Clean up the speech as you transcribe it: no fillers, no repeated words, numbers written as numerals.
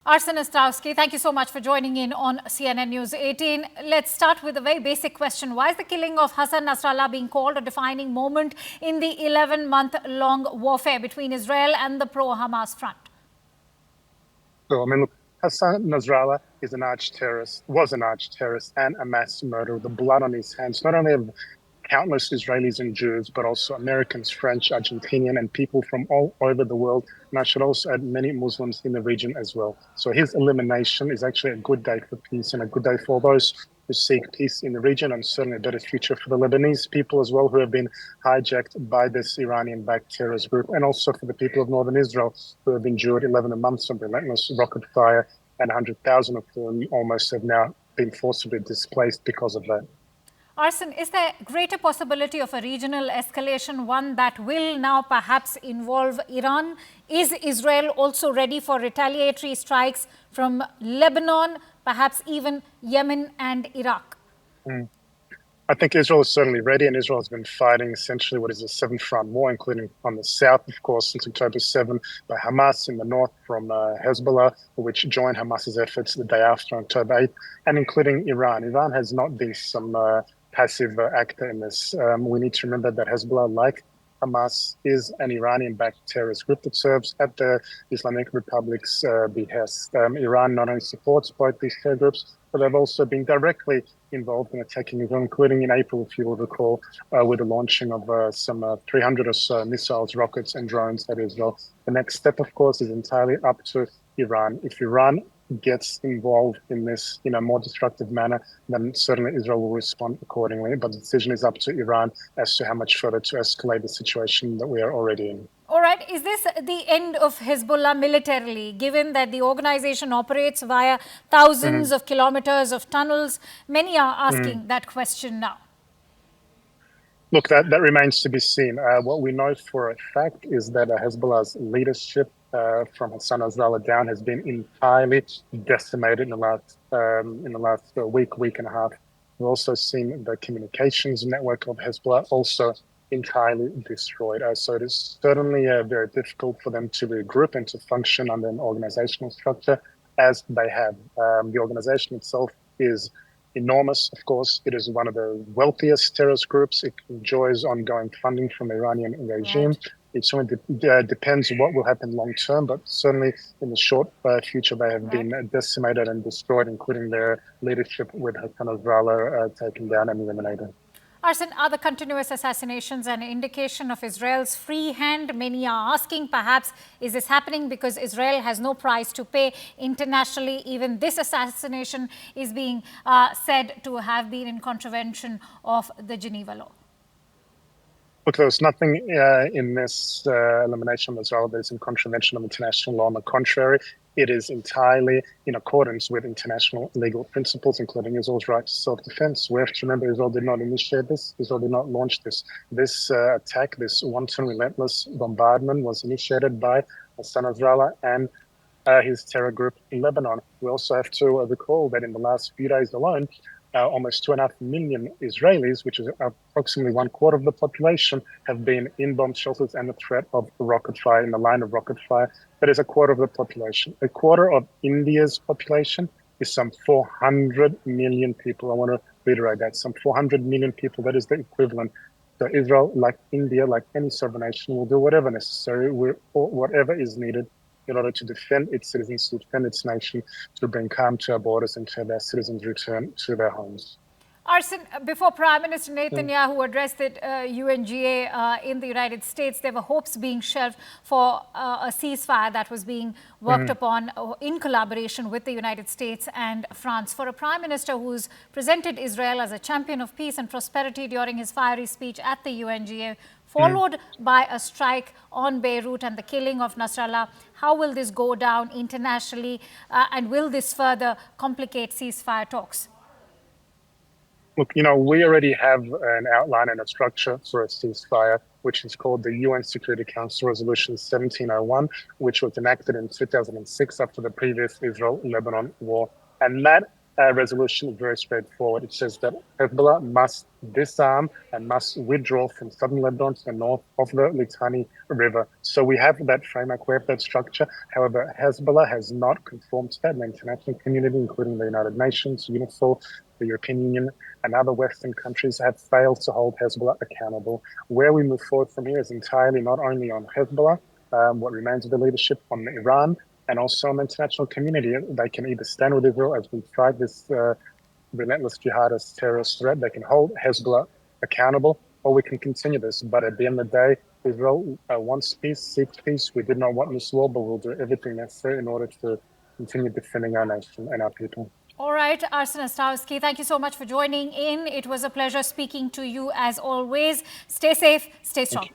Arsen Ostrovsky, thank you so much for joining in on CNN News 18. Let's start with a very basic question. Why is the killing of Hassan Nasrallah being called a defining moment in the 11-month-long warfare between Israel and the pro-Hamas front? So, look, Hassan Nasrallah is an arch-terrorist, was an arch-terrorist and a mass murderer with the blood on his hands, not only of countless Israelis and Jews, but also Americans, French, Argentinian, and people from all over the world. And I should also add many Muslims in the region as well. So his elimination is actually a good day for peace and a good day for those who seek peace in the region, and certainly a better future for the Lebanese people as well, who have been hijacked by this Iranian-backed terrorist group, and also for the people of northern Israel, who have endured 11 months of relentless rocket fire, and 100,000 of them almost have now been forcibly displaced because of that. Arsen, is there greater possibility of a regional escalation, one that will now perhaps involve Iran? Is Israel also ready for retaliatory strikes from Lebanon, perhaps even Yemen and Iraq? I think Israel is certainly ready, and Israel has been fighting essentially what is a seven-front war, including on the south, of course, since October 7, by Hamas, in the north from Hezbollah, which joined Hamas's efforts the day after October 8, and including Iran. Iran has not been some passive actor in this. We need to remember that Hezbollah, like Hamas, is an Iranian-backed terrorist group that serves at the Islamic Republic's behest. Iran not only supports both these terror groups, but they've also been directly involved in attacking Israel, including in April, if you will recall, with the launching of some 300 or so missiles, rockets, and drones at Israel. The next step, of course, is entirely up to Iran. If Iran gets involved in this in a more destructive manner, then certainly Israel will respond accordingly. But the decision is up to Iran as to how much further to escalate the situation that we are already in. All right. Is this the end of Hezbollah militarily, given that the organization operates via thousands of kilometers of tunnels? Many are asking that question now. Look, that remains to be seen. What we know for a fact is that Hezbollah's leadership from Hassan Nasrallah down has been entirely decimated in the last week and a half. We've also seen the communications network of Hezbollah also entirely destroyed. So it is certainly very difficult for them to regroup and to function under an organizational structure as they have. The organization itself is enormous, of course. It is one of the wealthiest terrorist groups. It enjoys ongoing funding from the Iranian regime. Right. It certainly depends what will happen long term, but certainly in the short future, they have been decimated and destroyed, including their leadership with Hassan Nasrallah taken down and eliminated. Arsen, are the continuous assassinations an indication of Israel's free hand? Many are asking, perhaps, is this happening because Israel has no price to pay internationally? Even this assassination is being said to have been in contravention of the Geneva law. Look, there was nothing in this elimination of Israel that is in contravention of international law. On the contrary, it is entirely in accordance with international legal principles, including Israel's right to self-defense. We have to remember Israel did not initiate this. Israel did not launch this. This attack, this wanton, relentless bombardment was initiated by Hassan Nasrallah and his terror group in Lebanon. We also have to recall that in the last few days alone, almost 2.5 million Israelis, which is approximately 1/4 of the population, have been in bomb shelters and the threat of rocket fire, in the line of rocket fire. That is 1/4 of the population. 1/4 of India's population is some 400 million people. I want to reiterate that, some 400 million people. That is the equivalent. So Israel, like India, like any sovereign nation, will do whatever necessary, whatever is needed in order to defend its citizens, to defend its nation, to bring calm to our borders and to have our citizens return to their homes. Arsen, before Prime Minister Netanyahu addressed the UNGA in the United States, there were hopes being shelved for a ceasefire that was being worked upon in collaboration with the United States and France. For a Prime Minister who's presented Israel as a champion of peace and prosperity during his fiery speech at the UNGA, followed by a strike on Beirut and the killing of Nasrallah, how will this go down internationally and will this further complicate ceasefire talks? Look, we already have an outline and a structure for a ceasefire, which is called the UN Security Council Resolution 1701, which was enacted in 2006 after the previous Israel-Lebanon war. And that resolution is very straightforward. It says that Hezbollah must disarm and must withdraw from southern Lebanon to the north of the Litani River. So we have that framework, we have that structure. However, Hezbollah has not conformed to that. And the international community, including the United Nations, UNIFIL, the European Union, and other Western countries have failed to hold Hezbollah accountable. Where we move forward from here is entirely not only on Hezbollah, what remains of the leadership, on Iran, and also on the international community. They can either stand with Israel as we fight this relentless jihadist terrorist threat, they can hold Hezbollah accountable, or we can continue this. But at the end of the day, Israel wants peace, seeks peace. We did not want this war, but we'll do everything necessary in order to continue defending our nation and our people. All right, Arsen Ostrovsky, thank you so much for joining in. It was a pleasure speaking to you as always. Stay safe, stay strong.